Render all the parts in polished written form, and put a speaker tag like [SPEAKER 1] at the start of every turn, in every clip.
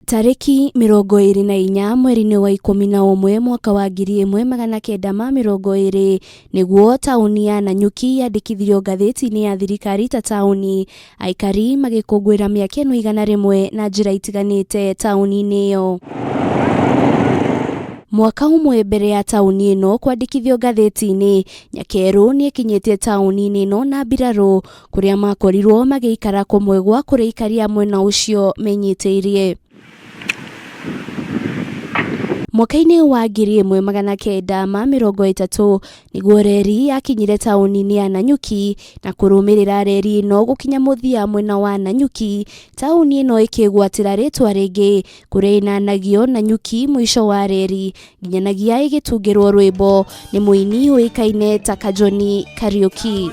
[SPEAKER 1] Tariki 24 mweri-inĩ wa 11 mwaka wa 1920 niguo tauni ya Nanyuki yandikithirio gatheti-ini ya thirikari ta tauni. Aikari magikuruira miaka 100 na njira itiganite tauni-ini iyo. Mwaka umwe mbere ya tauni ino kwandikithio gatheti-ini, Nyakeru ni ikinyitie tauni-ini ino na mbiraru kuria makorirwo magiikara kumwe gwa kuria aikari a mwena ucio menyiteirie. Mwaka-ini wa 1930 niguo reri yakinyire tauni-ini ya Nanyuki na kurumirira reri ino gukinya muthia mwena wa Nanyuki, tauni ino ikigwatira ritwa ringi kuria inanagio Nanyuki mwisho wa reri, nginyanagia igitungirwo rwimbo ni muini uikaine ta Kajoni Kariuki.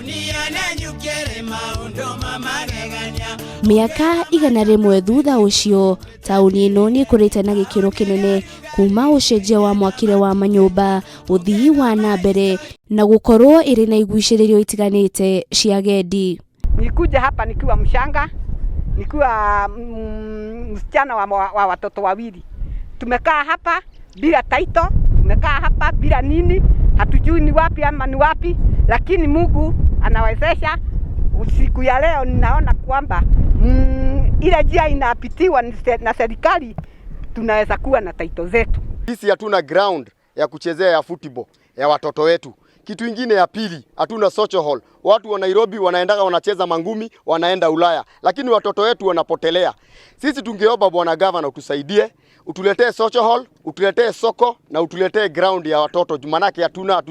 [SPEAKER 1] Miaka 100 thutha ucio, tauni ino ni kurite na gikiro kinene kuuma ucenjia wa mwakire wa manyumba, uthii wa na mbere na gukorwo iri na iguciririo itiganite cia gendi.
[SPEAKER 2] Nikuja hapa nikiwa mshanga, nikiwa msichana wa watoto wawili. Tumekaa hapa bila taito, tumekaa hapa bila nini, hatujui ni wapi ama ni wapi, lakini Mungu anawezesha. Usiku ya leo ninaona kwamba ile njia inapitiwa na serikali, tunaweza kuwa na taito zetu.
[SPEAKER 3] Sisi hatuna ground ya kuchezea ya football ya watoto wetu. Kitu ingine ya pili, hatuna social hall. Watu wa Nairobi wanaendaga wanacheza mangumi, wanaenda Ulaya, lakini watoto wetu wanapotelea. Sisi tungeomba bwana governor utusaidie, utuletee social hall, utuletee soko na utuletee ground ya watoto, manake hatuna.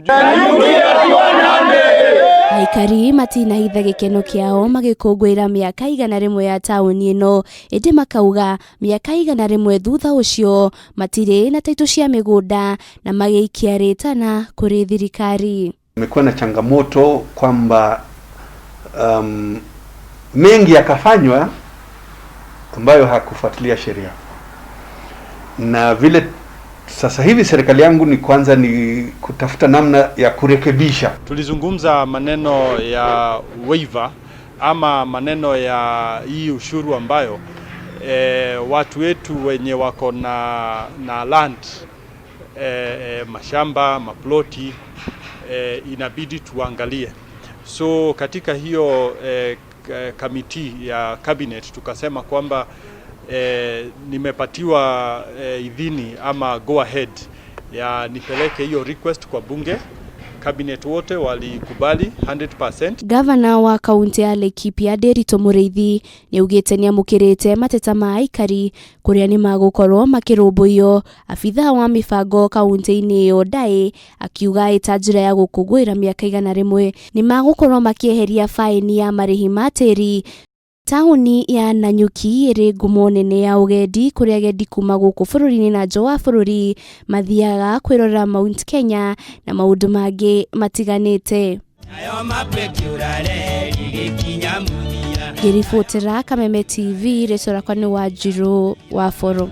[SPEAKER 1] Aikari matina hitha gikeno kiao magikuruira miaka 100 ya tauni ino, indi makauga miaka 100 thutha ucio matire na taito cia migunda na magiikia ritana kuri thirikari.
[SPEAKER 4] Imekuwa na changamoto kwamba mengi yakafanywa ambayo hakufuatilia sheria, na vile sasa hivi serikali yangu ni kwanza ni kutafuta namna ya kurekebisha.
[SPEAKER 5] Tulizungumza maneno ya waiver ama maneno ya hii ushuru ambayo watu wetu wenye wako na land, mashamba, maploti, inabidi tuangalie. So katika hiyo kamiti ya cabinet tukasema kwamba nimepatiwa idhini ama go ahead ya nipeleke hiyo request kwa bunge. Cabinet wote walikubali 100%.
[SPEAKER 1] Gavana wa kaunti ya Laikipia Marihi ni ugite ni amukirite mateta ma Aikari kuria nimagukorwo makirumbuyo. Afitha wa mifango kaunti-ini iyo Dai akiuga ita njira ya gukunguira miaka 100 nimagukorwo makiehereria baini ya marihi ma tiri. Tauni ya Nanyuki iri ngumo nene ya ugendi kuria agendi kuma guku bururi-ini na nja wa bururi mathiaga kwirora Mount Kenya na maundu mangi matiganite. Ngiribotera Kameme TV, resora kwa ni Wanjiru wa Foro.